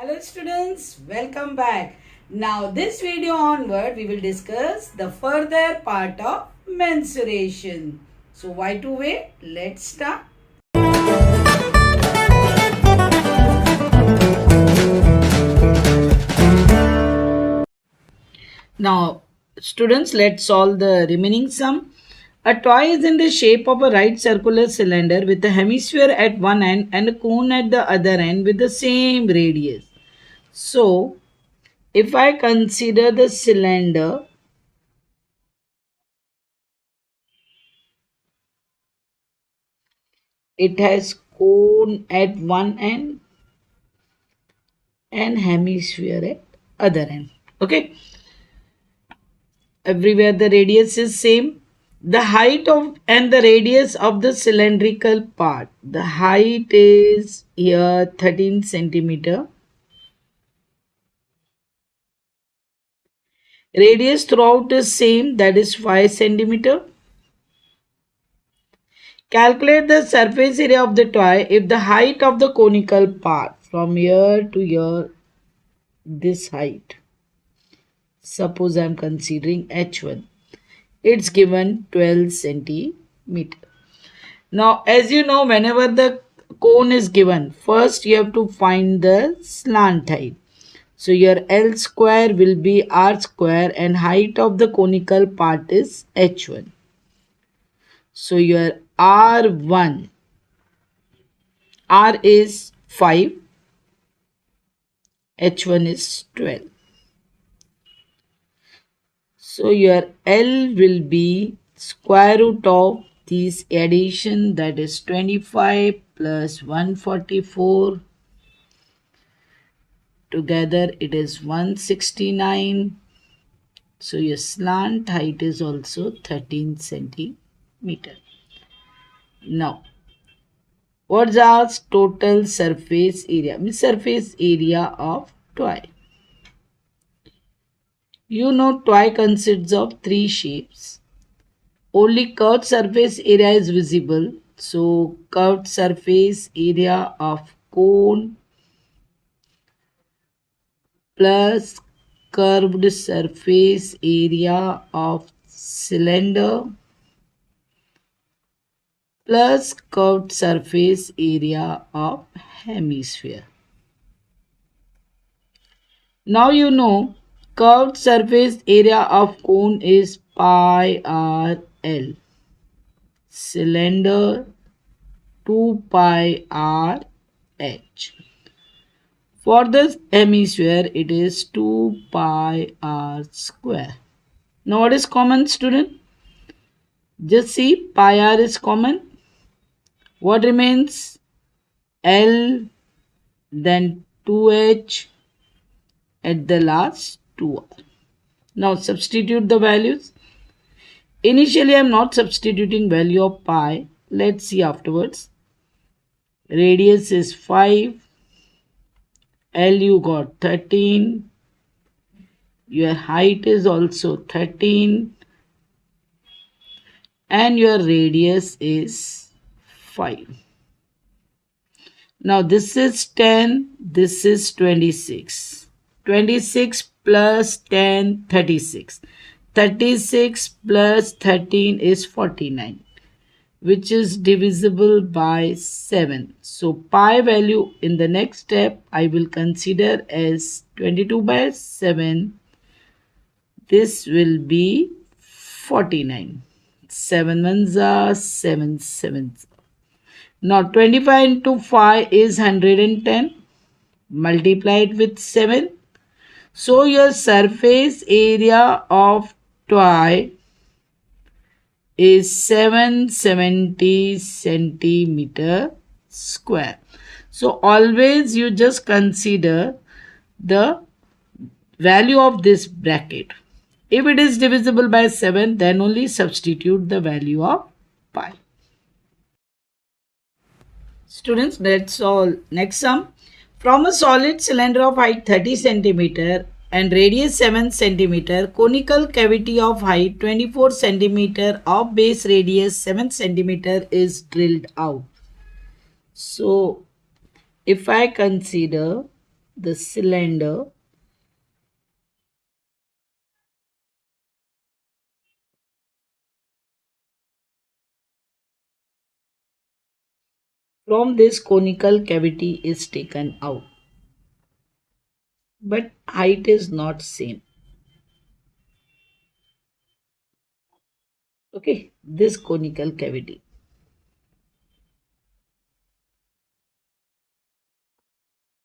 Hello students, welcome back. Now this video onward we will discuss the further part of mensuration. So why to wait? Let's start. Now students, let's solve the remaining sum. A toy is in the shape of a right circular cylinder with a hemisphere at one end and a cone at the other end with the same radius. So, if I consider the cylinder, it has cone at one end and hemisphere at other end. Okay. Everywhere the radius is same. The height of and the radius of the cylindrical part. The height is here 13 centimeter. Radius throughout is same, that is 5 centimeter. Calculate the surface area of the toy if the height of the conical part from here to here, this height. Suppose I am considering H1. It's given 12 centimeter. Now, as you know, whenever the cone is given, first you have to find the slant height. So, your L square will be R square and height of the conical part is H1. So, your R1, R is 5, H1 is 12. So, your L will be square root of this addition, that is 25 plus 144. Together it is 169. So, your slant height is also 13 centimeter. Now, what's our total surface area? Surface area of toy. You know toy consists of three shapes. Only curved surface area is visible. So, curved surface area of cone plus curved surface area of cylinder plus curved surface area of hemisphere. Now you know curved surface area of cone is pi r L. Cylinder 2 pi r h. For the hemisphere, it is 2 pi r square. Now, what is common, student? Just see, pi r is common. What remains? L, then 2h, at the last 2r. Now, substitute the values. Initially, I am not substituting value of pi. Let's see afterwards. Radius is 5. L you got 13. Your height is also 13. And your radius is 5. Now this is 10. This is 26. 26 plus 10, 36. 36 plus 13 is 49, which is divisible by 7. So, pi value in the next step I will consider as 22 by 7. This will be 49. 7 ones are 7 sevens. Now, 25 into 5 is 110. Multiply it with 7. So, your surface area of toy is 770 centimeter square. So, always you just consider the value of this bracket. If it is divisible by 7, then only substitute the value of pi. Students, that's all. Next sum. From a solid cylinder of height 30 centimeter and radius 7 centimeter, conical cavity of height 24 centimeter of base radius 7 centimeter is drilled out. So, if I consider the cylinder from this conical cavity is taken out, but height is not same. Okay, this conical cavity.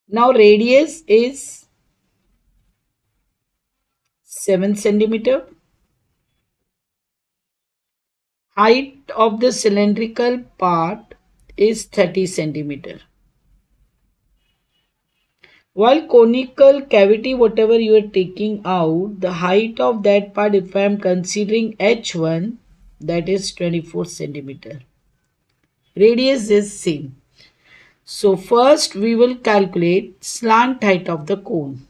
Now radius is 7 centimeter. Height of the cylindrical part is 30 centimeter. While conical cavity, whatever you are taking out, the height of that part, if I am considering H1, that is 24 centimeter. Radius is same. So first we will calculate slant height of the cone.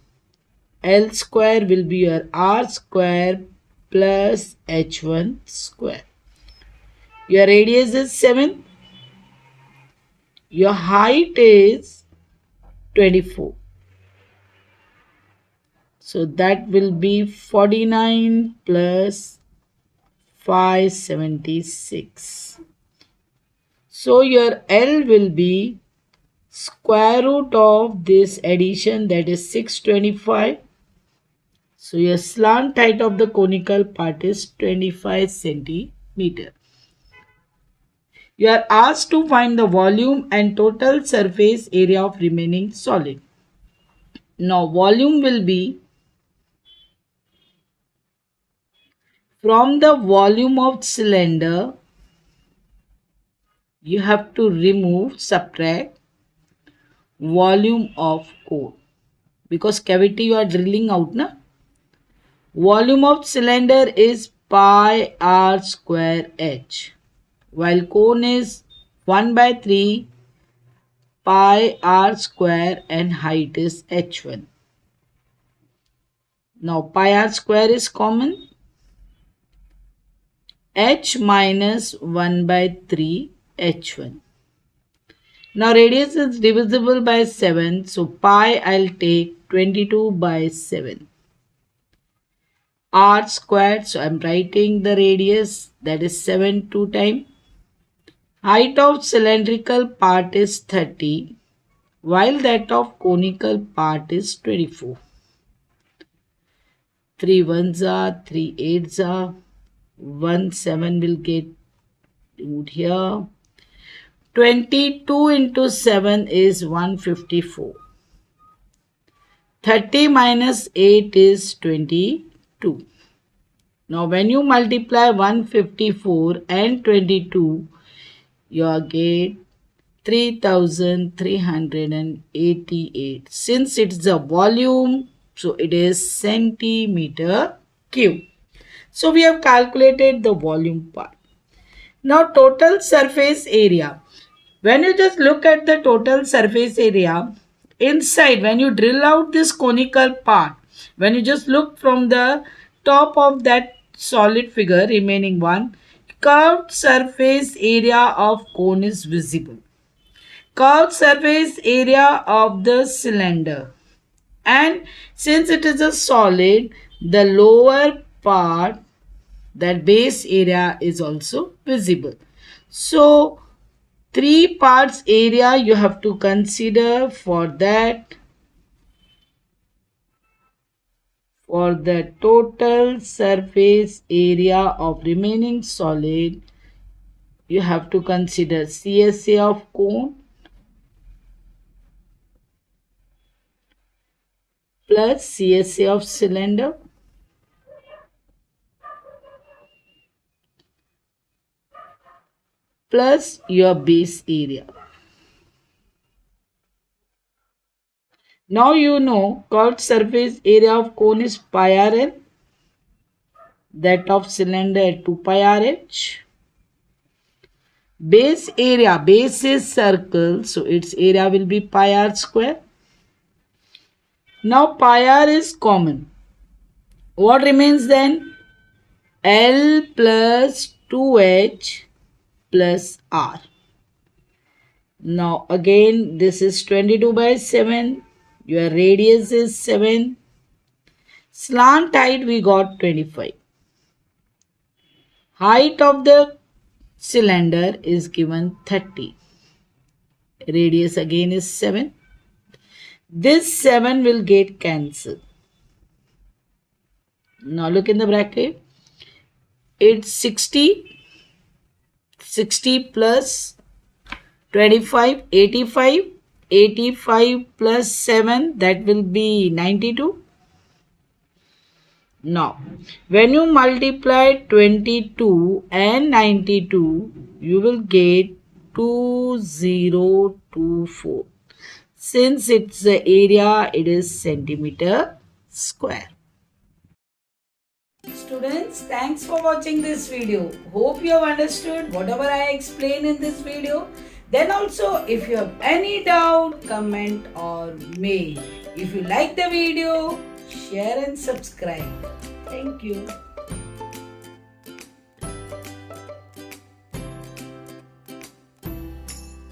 L square will be your R square plus H1 square. Your radius is 7. Your height is 24. So that will be 49 plus 576. So your L will be square root of this addition, that is 625. So your slant height of the conical part is 25 centimeter. You are asked to find the volume and total surface area of remaining solid. Now volume will be from the volume of cylinder, you have to subtract volume of cone, because cavity you are drilling out, na? Volume of cylinder is pi r square h, while cone is 1 by 3 pi r square and height is h1. Now pi r square is common. H minus 1 by 3 h1. Now radius is divisible by 7. So pi I'll take 22 by 7. R squared. So I'm writing the radius, that is 7 2 times. Height of cylindrical part is 30, while that of conical part is 24. 3 ones are, 3 eights are, 1 7 will get moved here. 22 into 7 is 154. 30 minus 8 is 22. Now when you multiply 154 and 22, you get 3388. Since it's a volume, so it is centimeter cube. So we have calculated the volume part. Now total surface area. When you just look at the total surface area, inside when you drill out this conical part, when you just look from the top of that solid figure, remaining one, curved surface area of cone is visible. Curved surface area of the cylinder. And since it is a solid, the lower part, that base area is also visible. So 3 parts area you have to consider for that. For the total surface area of remaining solid, you have to consider Csa of cone plus Csa of cylinder plus your base area. Now you know curved surface area of cone is pi rl, that of cylinder 2 pi rh. Base area, base is circle, so its area will be pi r square. Now pi r is common. What remains then? L plus 2h plus r. Now again this is 22 by 7. Your radius is 7. Slant height we got 25. Height of the cylinder is given 30. Radius again is 7. This 7 will get cancelled. Now look in the bracket. It's 60. 60 plus 25, 85. 85 plus 7, that will be 92. Now, when you multiply 22 and 92, you will get 2024. Since it's the area, it is centimeter square. Students, thanks for watching this video. Hope you have understood whatever I explained in this video. Then also, if you have any doubt, comment or mail. If you like the video, share and subscribe. Thank you.